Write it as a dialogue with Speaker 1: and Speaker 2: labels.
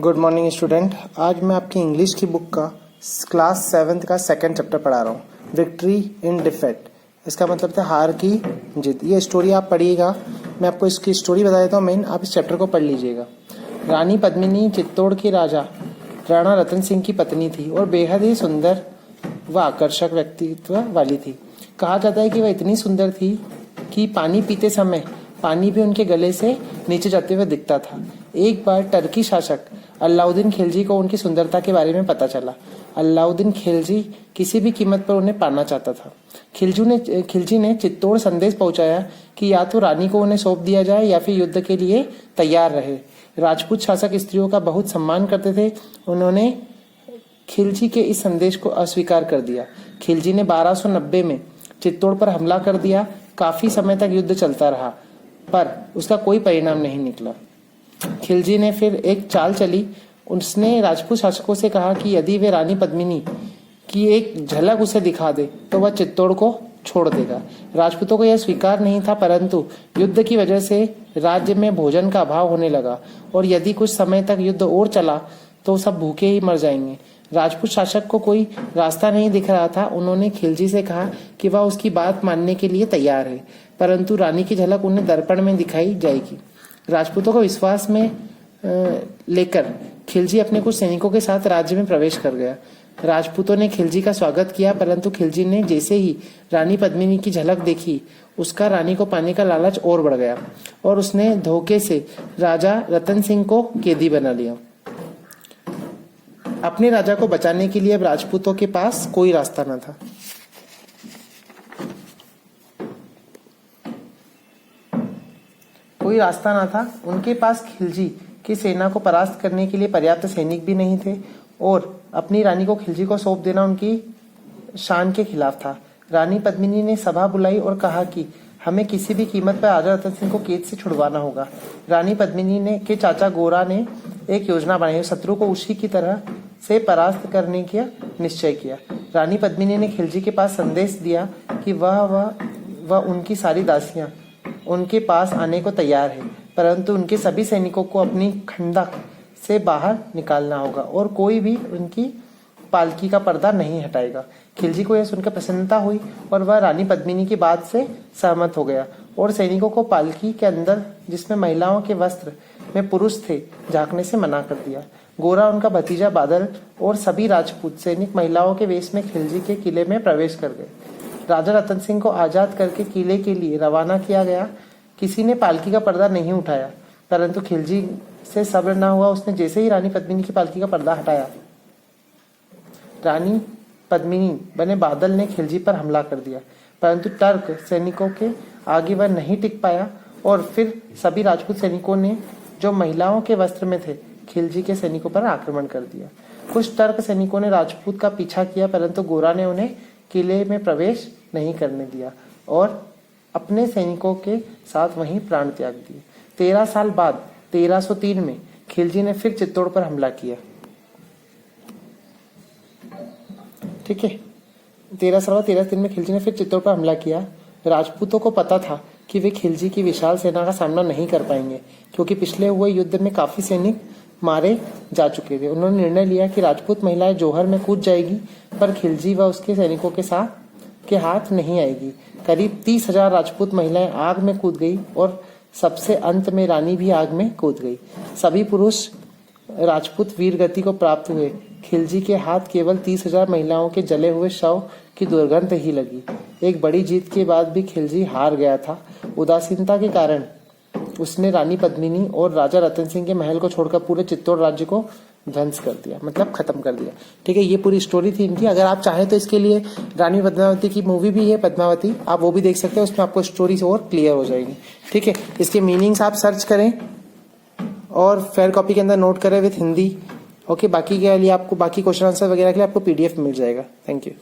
Speaker 1: Good morning student. आज मैं आपकी इंग्लिश की बुक का क्लास 7th का सेकंड चैप्टर पढ़ा रहा हूँ, विक्ट्री इन डिफेक्ट। इसका मतलब था हार की जीत। ये स्टोरी आप पढ़िएगा, मैं आपको इसकी स्टोरी बता देता हूँ मेन, आप इस चैप्टर को पढ़ लीजिएगा। रानी पद्मिनी चित्तौड़ के राजा राणा रतन सिंह की पत्नी थी और बेहद ही सुंदर व आकर्षक व्यक्तित्व वाली थी। कहा जाता है कि वह इतनी सुंदर थी कि पानी पीते समय पानी भी उनके गले से नीचे जाते हुए दिखता था। एक बार टर्की शासक अलाउद्दीन खिलजी को उनकी सुंदरता के बारे में पता चला। अलाउद्दीन खिलजी किसी भी कीमत पर उन्हें पाना चाहता था। खिलजी ने चित्तौड़ संदेश पहुंचाया कि या तो रानी को उन्हें सौंप दिया जाए या फिर युद्ध के लिए तैयार रहे। राजपूत शासक स्त्रियों का बहुत सम्मान करते थे। उन्होंने खिलजी के इस संदेश को अस्वीकार कर दिया। खिलजी ने 1290 में चित्तौड़ पर हमला कर दिया। काफी समय तक युद्ध चलता रहा पर उसका कोई परिणाम नहीं निकला। खिलजी ने फिर एक चाल चली। उसने राजपूत शासकों से कहा कि यदि वे रानी पद्मिनी की एक झलक उसे दिखा दे तो वह चित्तौड़ को छोड़ देगा। राजपूतों को यह स्वीकार नहीं था, परंतु युद्ध की वजह से राज्य में भोजन का अभाव होने लगा और यदि कुछ समय तक युद्ध और चला तो सब भूखे ही मर जाएंगे। राजपूत शासक को कोई रास्ता नहीं दिख रहा था। उन्होंने खिलजी से कहा कि वह उसकी बात मानने के लिए तैयार है, परंतु रानी की झलक उन्हें दर्पण में दिखाई जाएगी। राजपूतों को विश्वास में लेकर खिलजी अपने कुछ सैनिकों के साथ राज्य में प्रवेश कर गया। राजपूतों ने खिलजी का स्वागत किया, परंतु खिलजी ने जैसे ही रानी पद्मिनी की झलक देखी, उसका रानी को पाने का लालच और बढ़ गया और उसने धोखे से राजा रतन सिंह को कैदी बना लिया। अपने राजा को बचाने के लिए अब राजपूतों के पास कोई रास्ता न था। उनके पास खिलजी की सेना को परास्त करने के लिए पर्याप्त सैनिक भी नहीं थे और अपनी रानी को खिलजी को सौंप देना उनकी शान के खिलाफ था। रानी पद्मिनी ने सभा बुलाई और कहा कि हमें किसी भी कीमत पर राजा रतन सिंह को कैद से छुड़वाना होगा। रानी पद्मिनी ने के चाचा गोरा ने एक योजना बनाई और शत्रु को उसी की तरह से परास्त करने का निश्चय किया। रानी पद्मिनी ने खिलजी के पास संदेश दिया कि वह उनकी सारी दासियां उनके पास आने को तैयार है, परंतु उनके सभी सैनिकों को अपनी खंडक से बाहर निकालना होगा और कोई भी उनकी पालकी का पर्दा नहीं हटाएगा। खिलजी को यह सुनकर प्रसन्नता हुई और वह रानी पद्मिनी की बात से सहमत हो गया और सैनिकों को पालकी के अंदर, जिसमें महिलाओं के वस्त्र में पुरुष थे, झांकने से मना कर दिया। गोरा, उनका भतीजा बादल और सभी राजपूत सैनिक महिलाओं के वेश में खिलजी के किले में प्रवेश कर गए। राजा रतन सिंह को आजाद करके किले के लिए रवाना किया गया। किसी ने पालकी का पर्दा नहीं उठाया, परंतु खिलजी से सब्र न हुआ। उसने जैसे ही रानी पद्मिनी की पालकी का पर्दा हटाया, रानी पद्मिनी बने बादल ने खिलजी पर हमला कर दिया, परंतु टर्क सैनिकों के आगे वह नहीं टिक पाया और फिर सभी राजपूत सैनिकों ने, जो महिलाओं के वस्त्र में थे, खिलजी के सैनिकों पर आक्रमण कर दिया। कुछ टर्क सैनिकों ने राजपूत का पीछा किया, परंतु गोरा ने उन्हें किले में प्रवेश नहीं करने दिया और अपने सैनिकों के साथ वहीं प्राण त्याग दिए। 13 साल बाद 1303 में खिलजी ने फिर चित्तौड़ पर हमला किया। ठीक है, 13 साल बाद 1303 में खिलजी ने फिर चित्तौड़ पर हमला किया। राजपूतों को पता था कि वे खिलजी की विशाल सेना का सामना नहीं कर पाएंगे, क्योंकि पिछले हुए युद्ध में काफी सैनिक मारे जा चुके थे। उन्होंने निर्णय लिया कि राजपूत महिलाएं जौहर में कूद जाएगी, पर खिलजी व उसके सैनिकों के हाथ नहीं आएगी। करीब 30,000 राजपूत महिलाएं आग में कूद गई और सबसे अंत में रानी भी आग में कूद गई। सभी पुरुष राजपूत वीर गति को प्राप्त हुए। खिलजी के हाथ केवल 30,000 महिलाओं के जले हुए शव की दुर्गंध ही लगी। एक बड़ी जीत के बाद भी खिलजी हार गया था। उदासीनता के कारण उसने रानी पद्मिनी और राजा रतन सिंह के महल को छोड़कर पूरे चित्तौड़ राज्य को ध्वंस कर दिया, मतलब खत्म कर दिया। ठीक है, ये पूरी स्टोरी थी इनकी। अगर आप चाहें तो इसके लिए रानी पद्मावती की मूवी भी है, पद्मावती, आप वो भी देख सकते हैं। उसमें आपको स्टोरी और क्लियर हो जाएगी। ठीक है, इसके मीनिंग्स आप सर्च करें और फेयर कॉपी के अंदर नोट करें विथ हिंदी। ओके, बाकी के लिए आपको, बाकी क्वेश्चन आंसर वगैरह के लिए आपको PDF मिल जाएगा। Thank you.